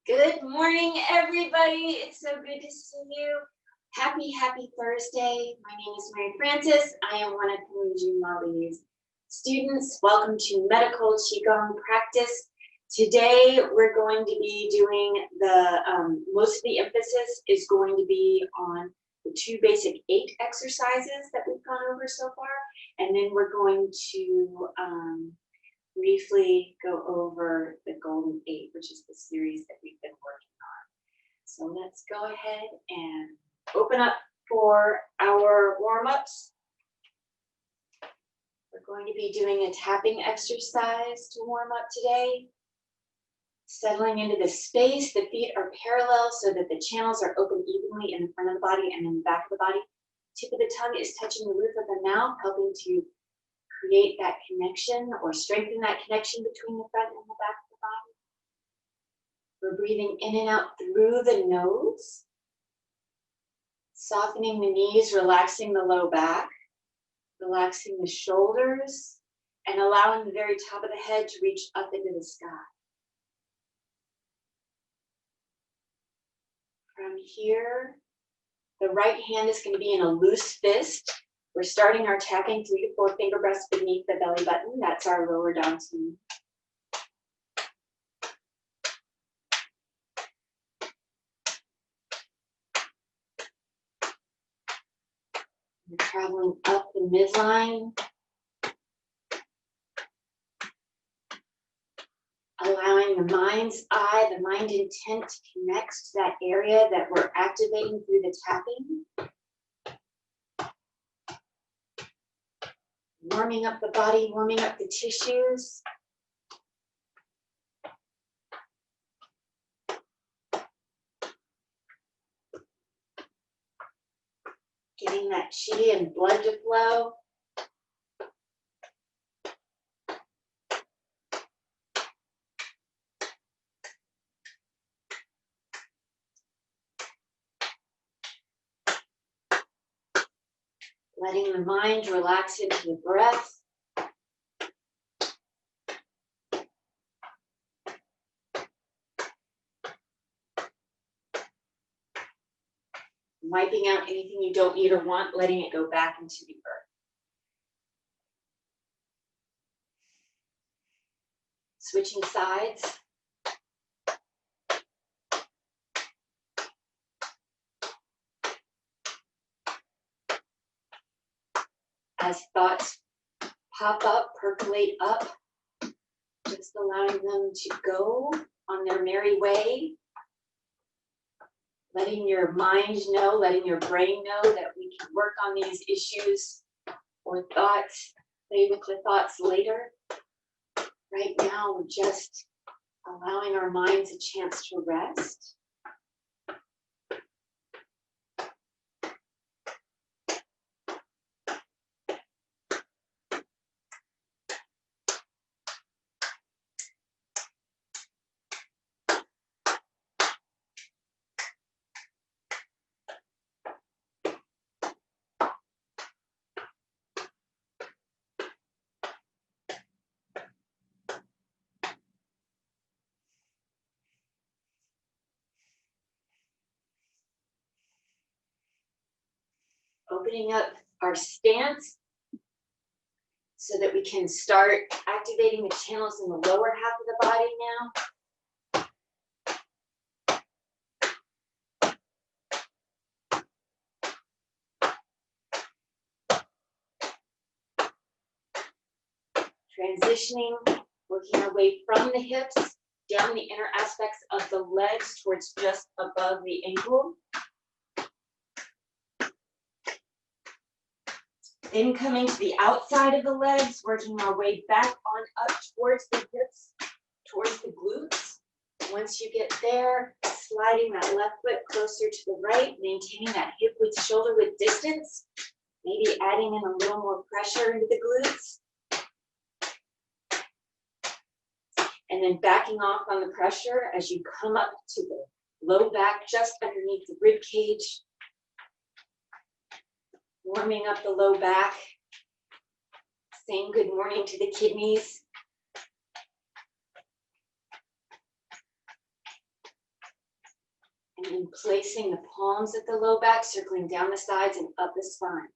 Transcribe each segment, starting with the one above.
Good morning, everybody. It's so good to see you. Happy Thursday. My name is Mary Frances. I am one of Kanju Mali's students. Welcome to Medical Qigong practice. Today, we're going to be doing most of the emphasis is going to be on the 2 basic 8 exercises that we've gone over so far. And then we're going to briefly go over the Golden Eight, which is the series that we've been working on. So let's go ahead and open up for our warm-ups. We're going to be doing a tapping exercise to warm up today. Settling into the space, the feet are parallel so that the channels are open evenly in the front of the body and in the back of the body. Tip of the tongue is touching the roof of the mouth, helping to create that connection or strengthen that connection between the front and the back of the body. We're breathing in and out through the nose, softening the knees, relaxing the low back, relaxing the shoulders, and allowing the very top of the head to reach up into the sky. From here, the right hand is going to be in a loose fist. We're starting our tapping 3 to 4 finger breaths beneath the belly button. That's our lower down spine. We're traveling up the midline, allowing the mind's eye, the mind intent to connect to that area that we're activating through the tapping. Warming up the body, warming up the tissues. Getting that chi and blood to flow. Letting the mind relax into the breath. Wiping out anything you don't need or want, letting it go back into the earth. Switching sides. As thoughts pop up, percolate up, just allowing them to go on their merry way. Letting your mind know, letting your brain know that we can work on these issues or thoughts, play with the thoughts later. Right now, we're just allowing our minds a chance to rest. Opening up our stance so that we can start activating the channels in the lower half of the body now. Transitioning, working our way from the hips down the inner aspects of the legs towards just above the ankle. Then coming to the outside of the legs, working our way back on up towards the hips, towards the glutes. Once you get there, sliding that left foot closer to the right, maintaining that hip width, shoulder width distance. Maybe adding in a little more pressure into the glutes. And then backing off on the pressure as you come up to the low back, just underneath the rib cage. Warming up the low back. Saying good morning to the kidneys. And then placing the palms at the low back, circling down the sides and up the spine.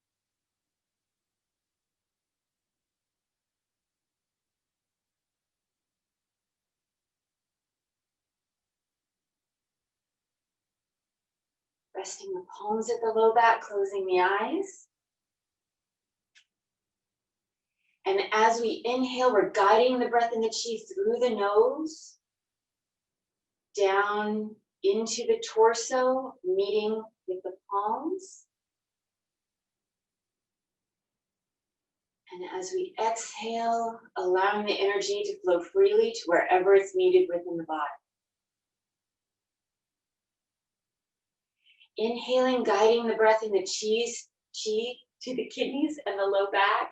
Resting the palms at the low back, closing the eyes. And as we inhale, we're guiding the breath and the chi through the nose, down into the torso, meeting with the palms. And as we exhale, allowing the energy to flow freely to wherever it's needed within the body. Inhaling, guiding the breath in the chi to the kidneys and the low back.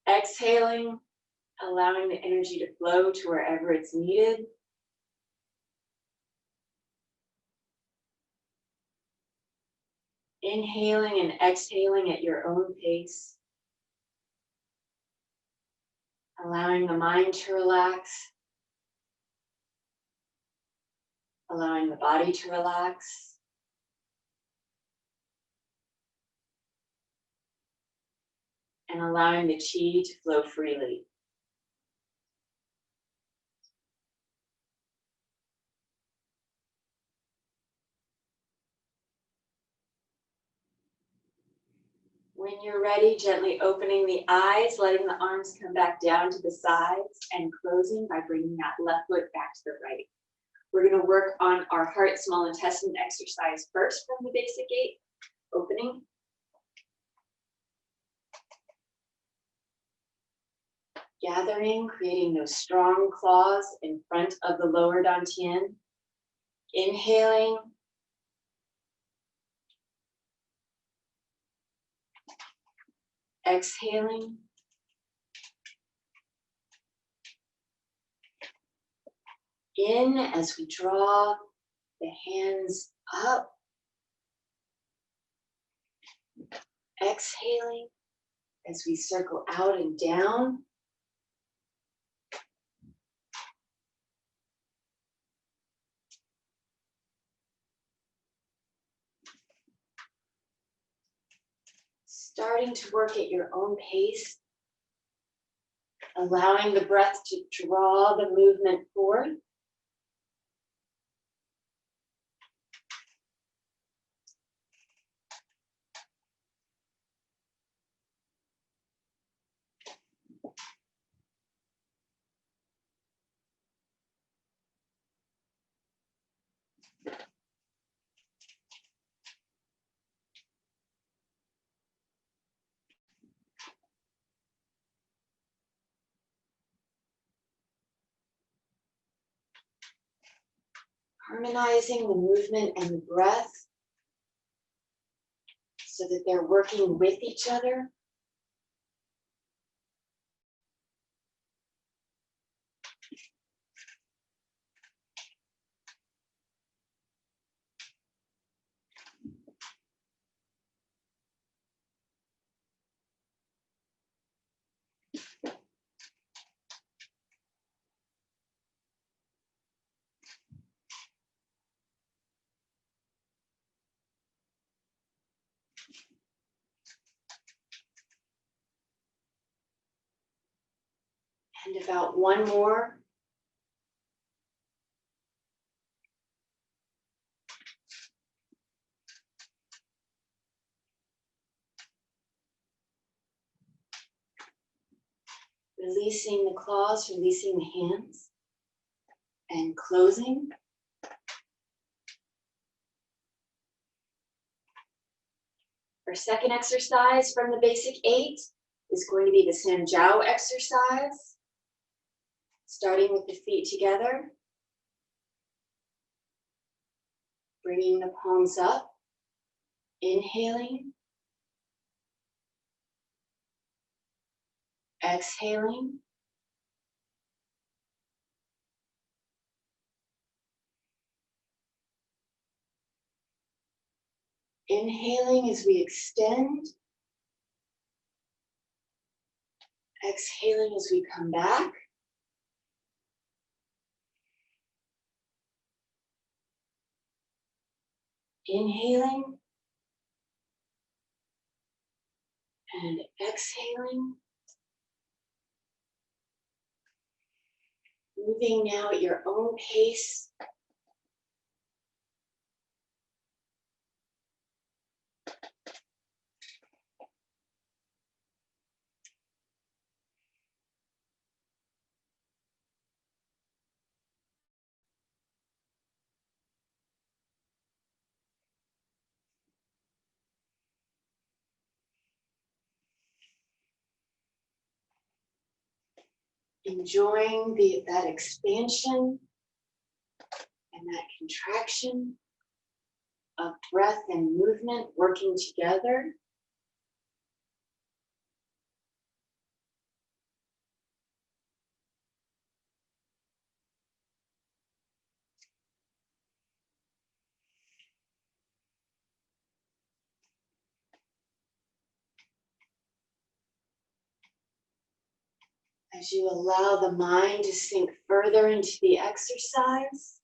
Exhaling, allowing the energy to flow to wherever it's needed. Inhaling and exhaling at your own pace. Allowing the mind to relax. Allowing the body to relax. And allowing the chi to flow freely. When you're ready, gently opening the eyes, letting the arms come back down to the sides and closing by bringing that left foot back to the right. We're going to work on our heart, small intestine exercise first from the basic 8. Opening. Gathering, creating those strong claws in front of the lower dantian. Inhaling. Exhaling. In as we draw the hands up. Exhaling as we circle out and down. Starting to work at your own pace, allowing the breath to draw the movement forward. Harmonizing the movement and the breath so that they're working with each other. And about one more. Releasing the claws, releasing the hands, and closing. Our second exercise from the basic 8 is going to be the Sanjiao exercise. Starting with the feet together. Bringing the palms up. Inhaling. Exhaling. Inhaling as we extend. Exhaling as we come back. Inhaling and exhaling. Moving now at your own pace. Enjoying that expansion and that contraction of breath and movement working together. As you allow the mind to sink further into the exercise,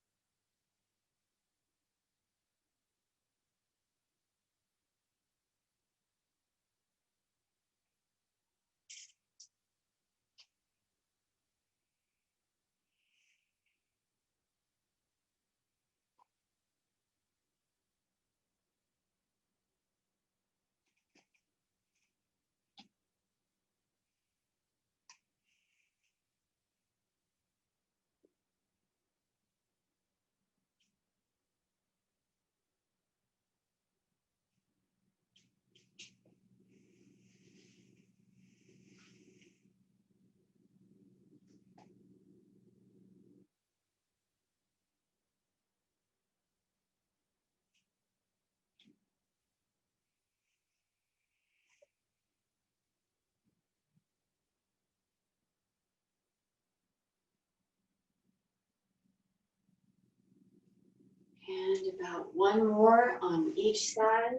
and about one more on each side.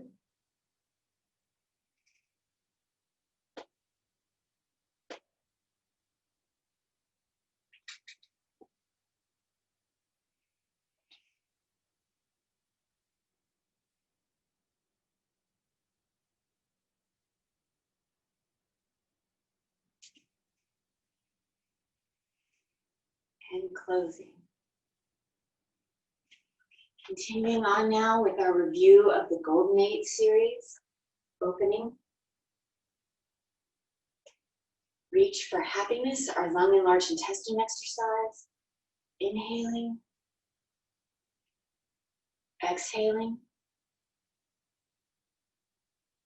And closing. Continuing on now with our review of the Golden Eight series. Opening. Reach for happiness, our lung and large intestine exercise. Inhaling. Exhaling.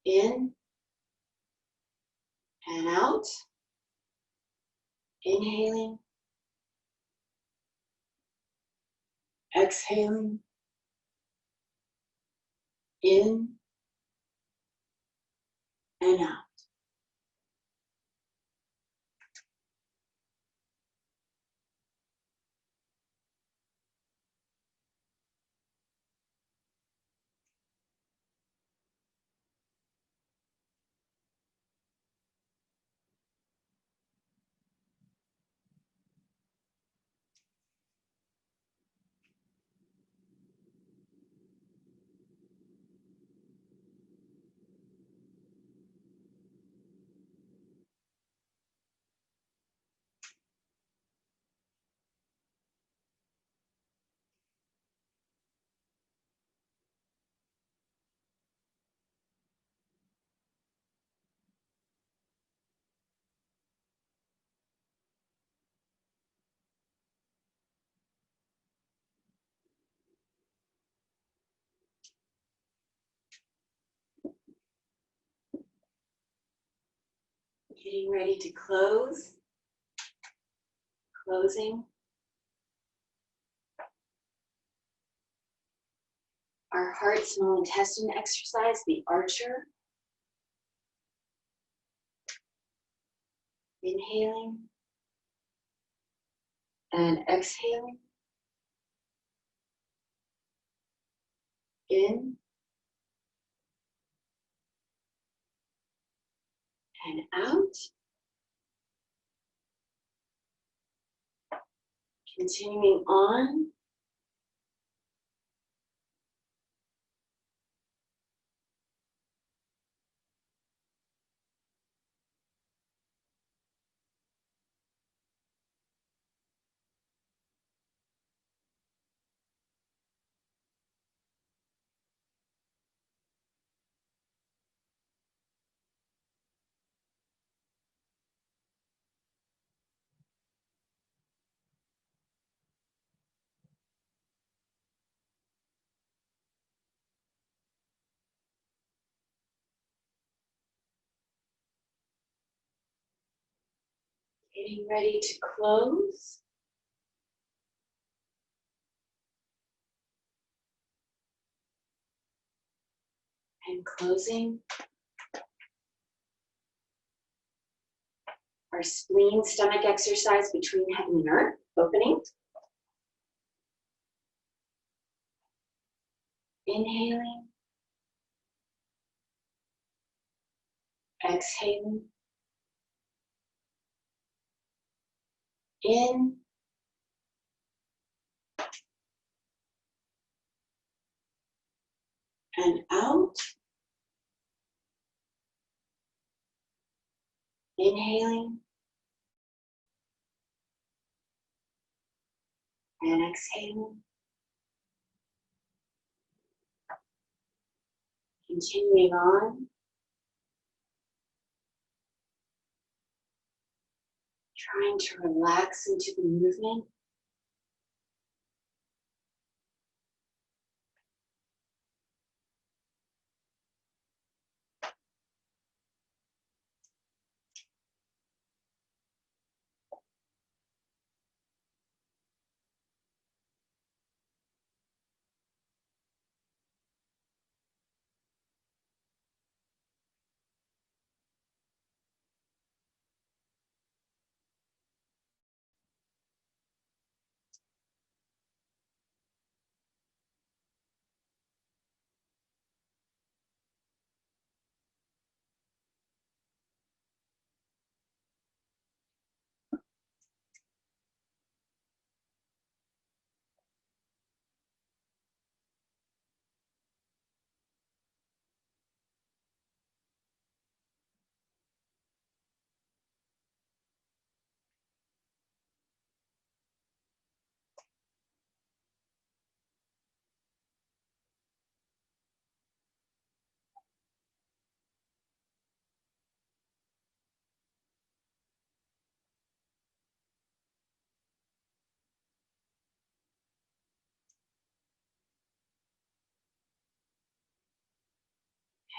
In and out. Inhaling. Exhaling. In and out. Getting ready to close. Closing. Our heart, small intestine exercise, the archer. Inhaling and exhaling. In and out. Continuing on. Getting ready to close. And closing. Our spleen stomach exercise between heaven and earth, opening. Inhaling. Exhaling. In. And out. Inhaling. And exhaling. Continuing on. Trying to relax into the movement.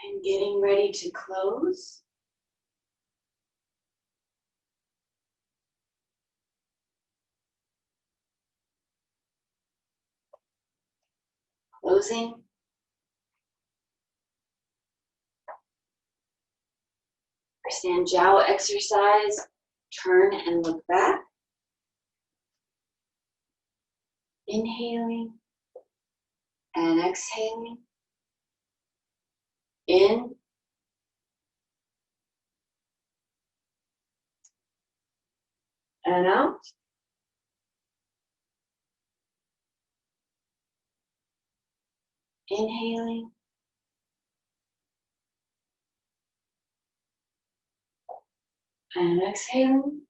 And getting ready to close. Closing. Our stand jiao exercise. Turn and look back. Inhaling and exhaling. In and out. Inhaling and exhaling.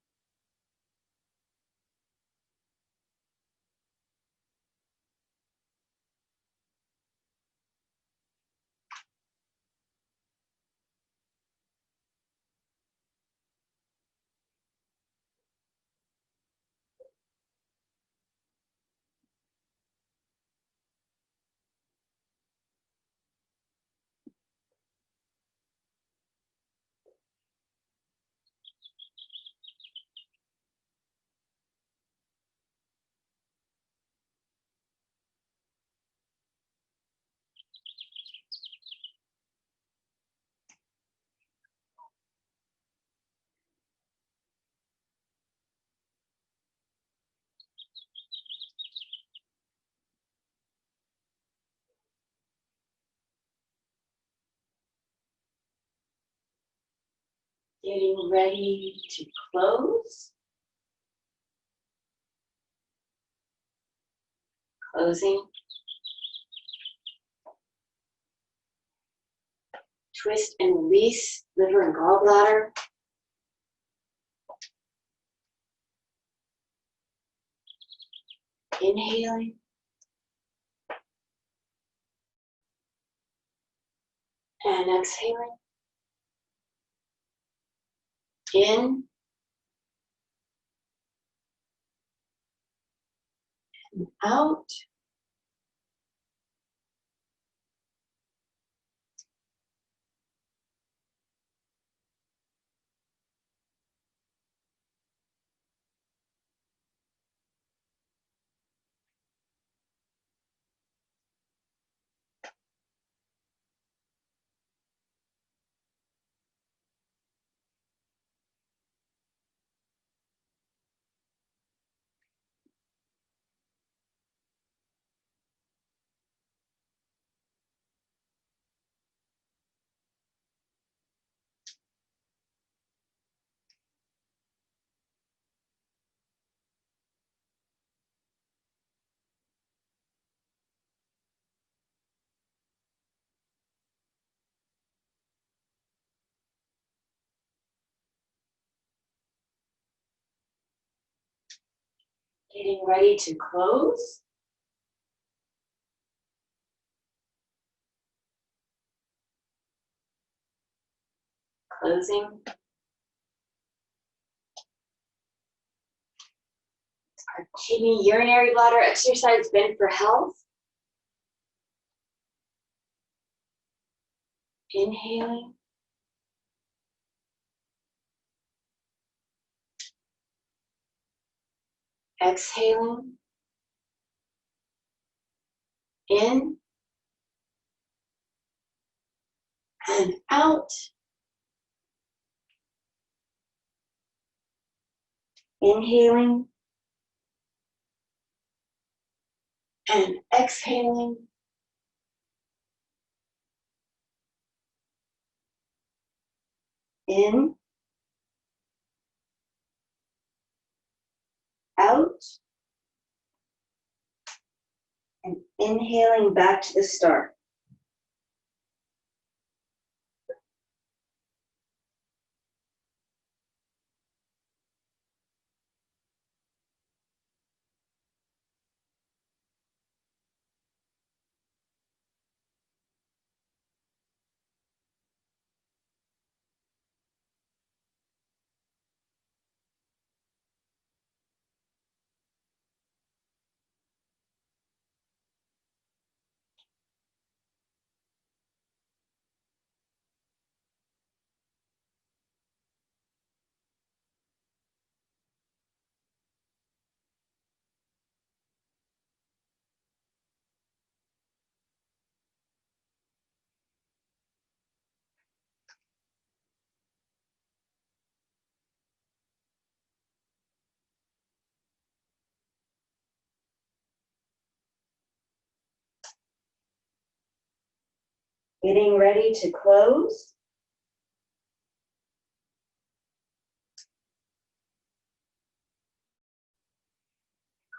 Getting ready to close. Closing. Twist and release liver and gallbladder. Inhaling. And exhaling. In. And out. Getting ready to close. Closing. Our kidney urinary bladder exercise been for health. Inhaling. Exhaling. In and out. Inhaling and exhaling. In, out, and inhaling back to the start. Getting ready to close.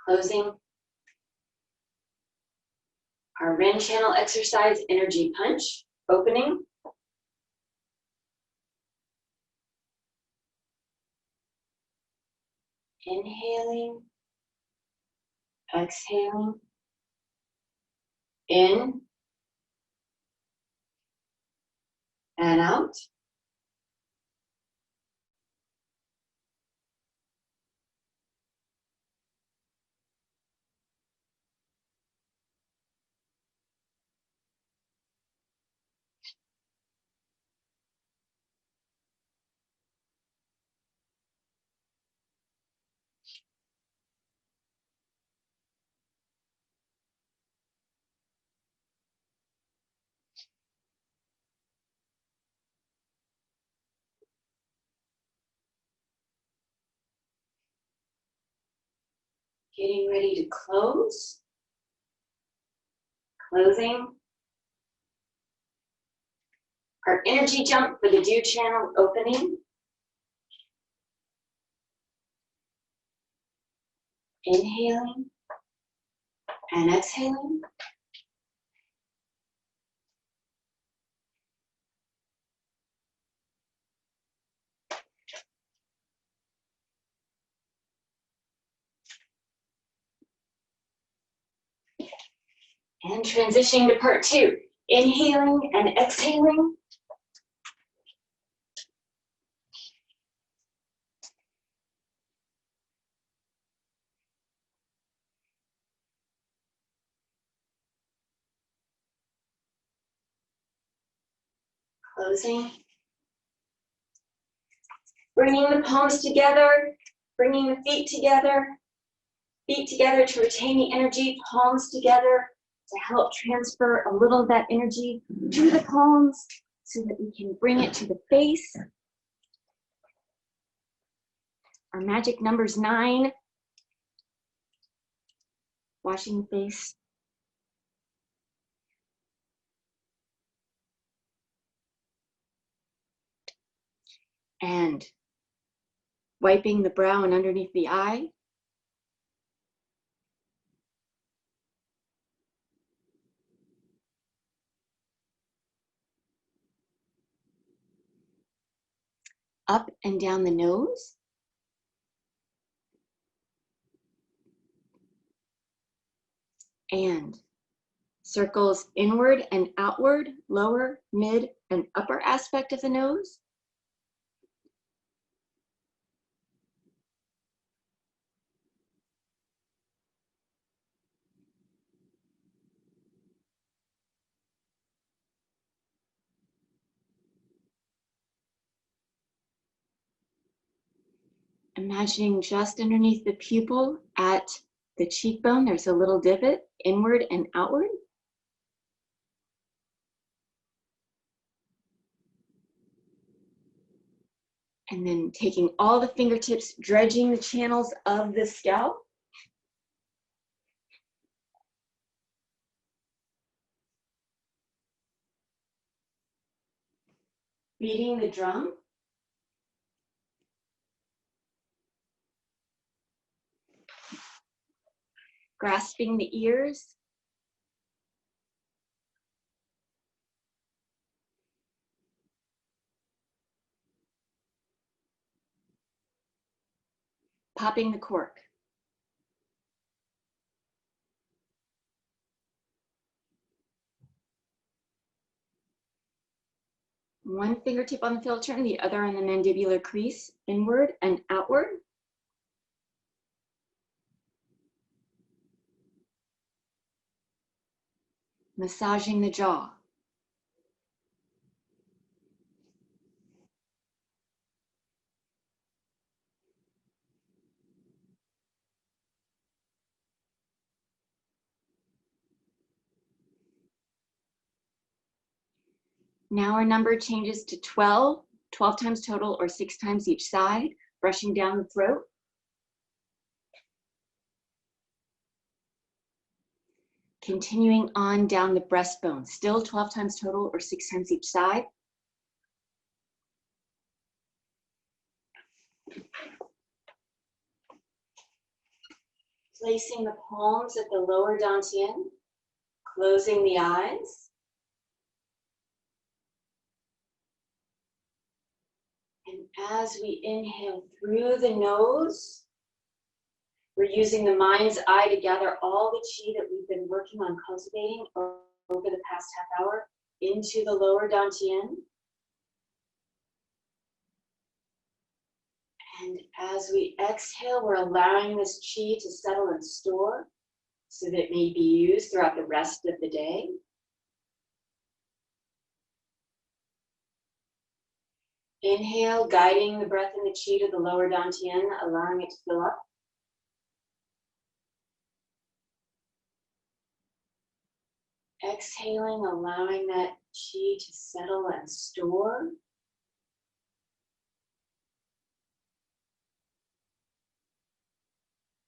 Closing. Our Ren channel exercise, energy punch, opening. Inhaling, exhaling, in and out. Getting ready to close. Closing. Our energy jump for the dew channel, opening. Inhaling and exhaling. And transitioning to part two. Inhaling and exhaling. Closing. Bringing the palms together, bringing the feet together to retain the energy, palms together to help transfer a little of that energy to the palms so that we can bring it to the face. Our magic number's 9. Washing the face. And wiping the brow and underneath the eye. Up and down the nose. and. Circles inward and outward, lower, mid, and upper aspect of the nose. Imagining just underneath the pupil at the cheekbone, there's a little divot, inward and outward. And then taking all the fingertips, dredging the channels of the scalp. Beating the drum. Grasping the ears. Popping the cork. One fingertip on the filter and the other on the mandibular crease, inward and outward. Massaging the jaw. Now our number changes to 12, 12 times total or 6 times each side, brushing down the throat. Continuing on down the breastbone, still 12 times total or 6 times each side. Placing the palms at the lower dantian, closing the eyes. And as we inhale through the nose, we're using the mind's eye to gather all the chi that we've been working on cultivating over the past half hour into the lower dantian. And as we exhale, we're allowing this chi to settle and store so that it may be used throughout the rest of the day. Inhale, guiding the breath and the chi to the lower dantian, allowing it to fill up. Exhaling, allowing that chi to settle and store.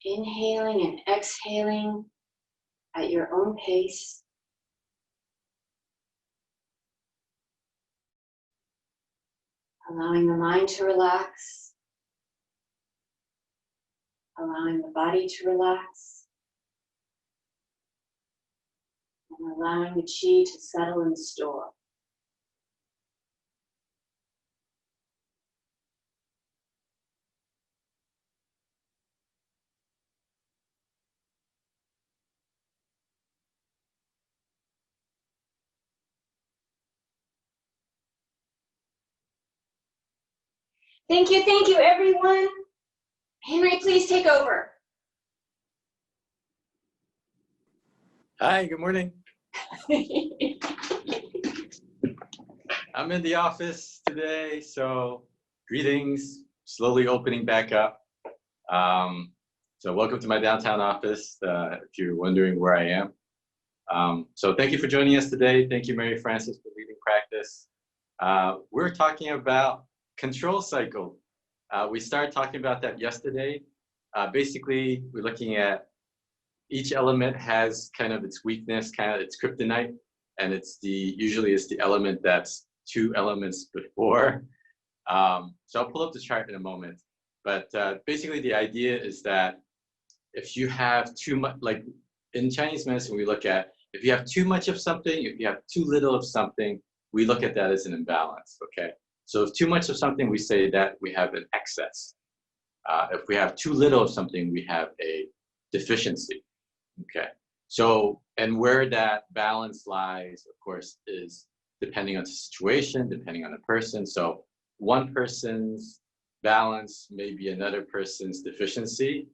Inhaling and exhaling at your own pace. Allowing the mind to relax. Allowing the body to relax. And allowing the chi to settle and store. Thank you everyone. Henry, please take over. Hi, good morning. I'm in the office today, so greetings, slowly opening back up. So welcome to my downtown office, if you're wondering where I am. So thank you for joining us today. Thank you, Mary Frances, for leading practice. We're talking about control cycle. We started talking about that yesterday. Basically, we're looking at each element has kind of its weakness, kind of its kryptonite, and usually it's the element that's 2 elements before. So I'll pull up the chart in a moment. But basically the idea is that if you have too much, like in Chinese medicine, we look at if you have too much of something, if you have too little of something, we look at that as an imbalance, okay? So if too much of something, we say that we have an excess. If we have too little of something, we have a deficiency, okay? So, and where that balance lies, of course, is depending on the situation, depending on the person. So one person's balance may be another person's deficiency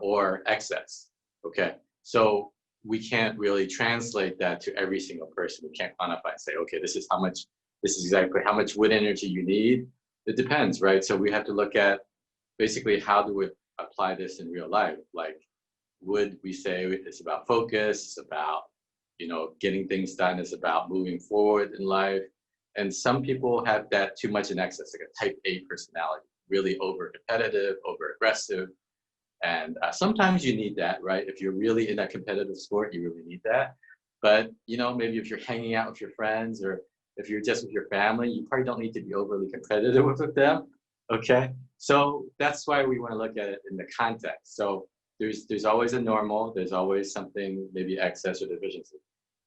or excess. Okay, so we can't really translate that to every single person. We can't quantify and say, okay, this is exactly how much wood energy you need. It depends, right? So we have to look at basically how do we apply this in real life. Like wood, we say it's about focus, it's about, getting things done, it's about moving forward in life. And some people have that too much in excess, like a type A personality, really over competitive, over aggressive. And sometimes you need that, right? If you're really in that competitive sport, you really need that. But, maybe if you're hanging out with your friends or if you're just with your family, you probably don't need to be overly competitive with them. Okay. So that's why we want to look at it in the context. So there's always a normal, there's always something, maybe excess or deficiency.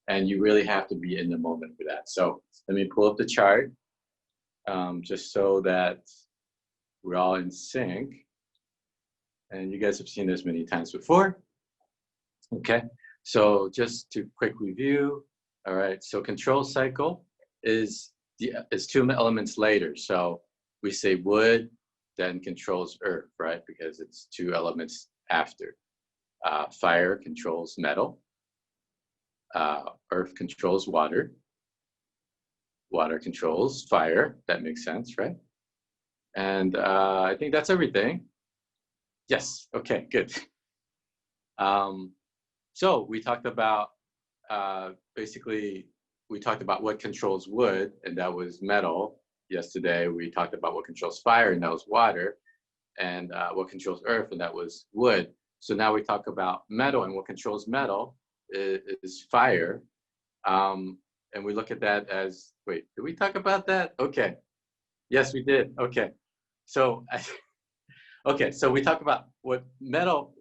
And you really have to be in the moment for that. So let me pull up the chart just so that we're all in sync. And you guys have seen this many times before. Okay, so just to quick review. All right, so control cycle is two elements later. So we say wood, then controls earth, right? Because it's two elements after. Fire controls metal. Earth controls water. Water controls fire. That makes sense, right? And I think that's everything. Yes, okay, good. So we talked about, basically, we talked about what controls wood, and that was metal. Yesterday, we talked about what controls fire, and that was water, and what controls earth, and that was wood. So now we talk about metal, and what controls metal is fire. And we look at that as, wait, did we talk about that? Okay. Yes, we did. Okay. So, okay, so we talk about what metal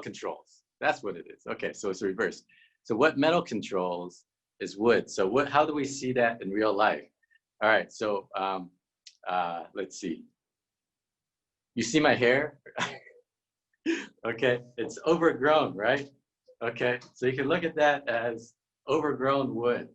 controls. That's what it is. Okay, so it's reversed. So what metal controls is wood. So how do we see that in real life? All right, so let's see. You see my hair? Okay, it's overgrown, right? Okay, so you can look at that as overgrown wood.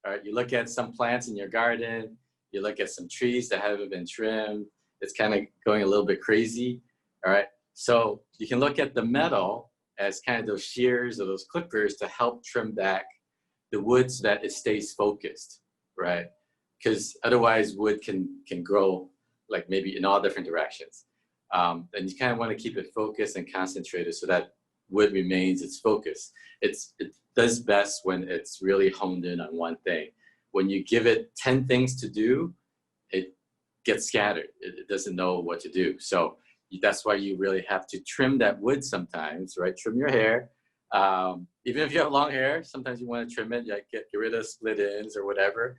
All right, you look at some plants in your garden, you look at some trees that haven't been trimmed, it's kind of going a little bit crazy. All right, so you can look at the metal as kind of those shears or those clippers to help trim back the wood so that it stays focused, right? Because otherwise wood can grow like maybe in all different directions. And you kind of want to keep it focused and concentrated so that wood remains its focus. It does best when it's really honed in on one thing. When you give it 10 things to do, it gets scattered. It doesn't know what to do. So that's why you really have to trim that wood sometimes, right? Trim your hair. Even if you have long hair, sometimes you want to trim it, like get rid of split ends or whatever.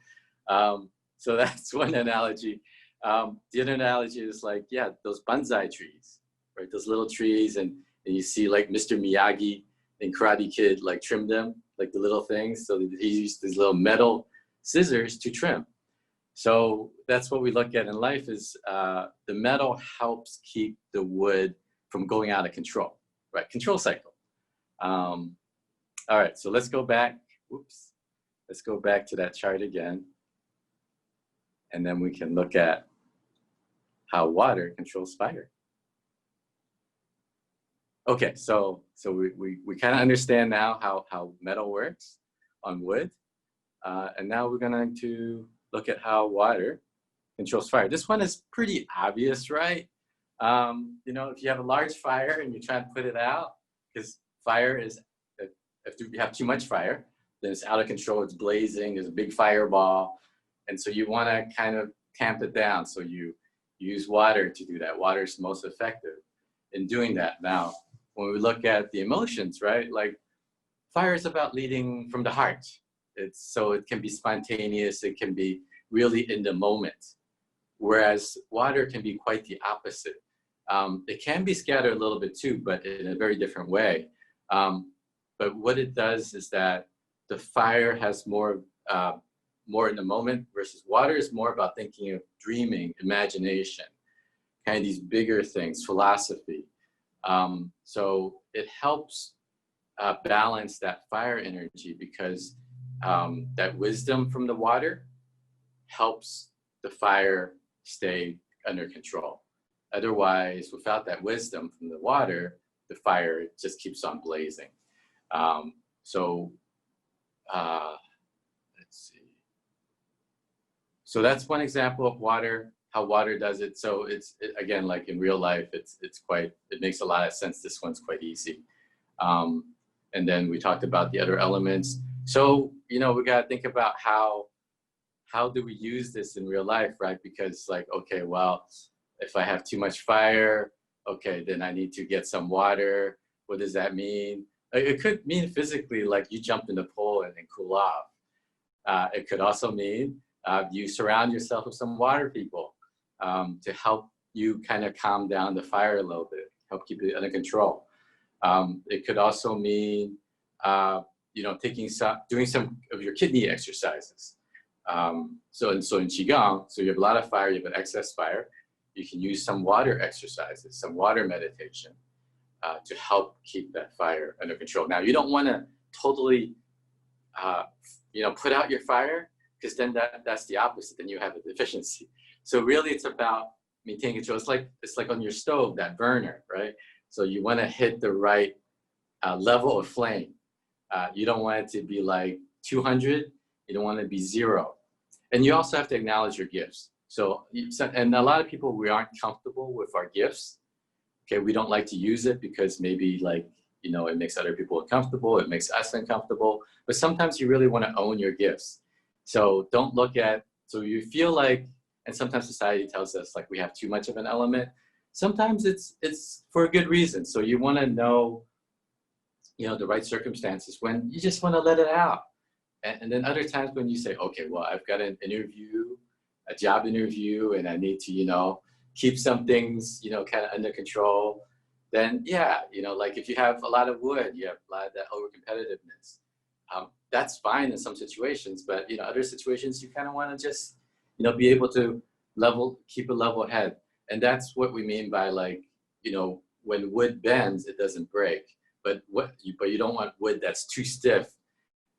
So that's one analogy. The other analogy is like, yeah, those bonsai trees, right? Those little trees, and you see like Mr. Miyagi in Karate Kid, like trim them, like the little things. So he used these little metal scissors to trim. So that's what we look at in life is the metal helps keep the wood from going out of control, right? Control cycle. All right, so let's go back. Whoops. Let's go back to that chart again. And then we can look at how water controls fire. Okay, so we kind of understand now how metal works on wood. And now we're going to look at how water controls fire. This one is pretty obvious, right? If you have a large fire and you try to put it out, because fire is, if you have too much fire, then it's out of control, it's blazing, there's a big fireball. And so you want to kind of tamp it down. So you use water to do that. Water is most effective in doing that. Now, when we look at the emotions, right? Like fire is about leading from the heart. So it can be spontaneous, it can be really in the moment. Whereas water can be quite the opposite. It can be scattered a little bit too, but in a very different way. But what it does is that the fire has more in the moment versus water is more about thinking of dreaming, imagination, kind of these bigger things, philosophy. So it helps balance that fire energy, because that wisdom from the water helps the fire stay under control. Otherwise, without that wisdom from the water, the fire just keeps on blazing. Let's see. So that's one example of water, how water does it. So again, like in real life, it makes a lot of sense. This one's quite easy. And then we talked about the other elements. So, we got to think about how do we use this in real life, right? Because like, okay, well, if I have too much fire, okay, then I need to get some water. What does that mean? It could mean physically, like you jump in the pool and then cool off. It could also mean you surround yourself with some water people to help you kind of calm down the fire a little bit, help keep it under control. It could also mean, doing some of your kidney exercises. So in Qigong, so you have a lot of fire, you have an excess fire. You can use some water exercises, some water meditation to help keep that fire under control. Now, you don't want to totally, put out your fire, because then that's the opposite. Then you have a deficiency. So really, it's about maintaining control. It's like on your stove, that burner, right? So you want to hit the right level of flame. You don't want it to be like 200. You don't want it to be 0. And you also have to acknowledge your gifts. And a lot of people, we aren't comfortable with our gifts. Okay, we don't like to use it because maybe it makes other people uncomfortable. It makes us uncomfortable. But sometimes you really want to own your gifts. So don't look at, so you feel like, and sometimes society tells us like we have too much of an element. Sometimes it's for a good reason. So you want to know, the right circumstances when you just want to let it out. And then other times when you say, okay, well, I've got an interview, a job interview, and I need to, keep some things, kind of under control, then yeah, like if you have a lot of wood, you have a lot of that over competitiveness. That's fine in some situations, but other situations you kind of want to just, be able to keep a level head. And that's what we mean by when wood bends, it doesn't break. But you don't want wood that's too stiff,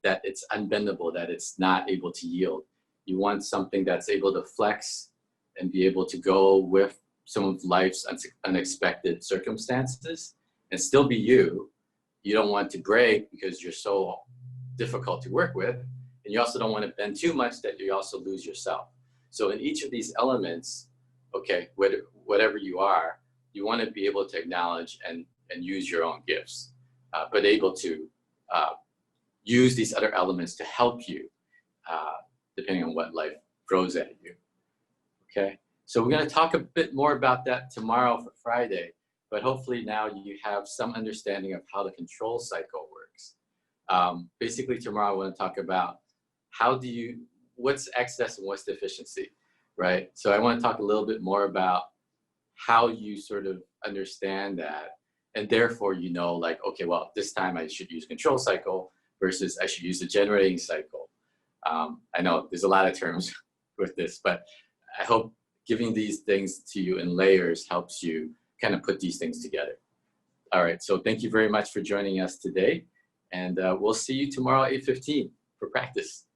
that it's unbendable, that it's not able to yield. You want something that's able to flex and be able to go with some of life's unexpected circumstances and still be you. You don't want to break because you're so difficult to work with. And you also don't want to bend too much that you also lose yourself. So in each of these elements, okay, whatever you are, you want to be able to acknowledge and use your own gifts, but able to use these other elements to help you, depending on what life throws at you. Okay, so we're going to talk a bit more about that tomorrow for Friday, but hopefully now you have some understanding of how the control cycle works. Basically tomorrow I want to talk about what's excess and what's deficiency, right? So I want to talk a little bit more about how you sort of understand that, and therefore like, okay, well, this time I should use control cycle versus I should use the generating cycle. I know there's a lot of terms with this, but I hope giving these things to you in layers helps you kind of put these things together. All right, so thank you very much for joining us today, and we'll see you tomorrow at 8:15 for practice.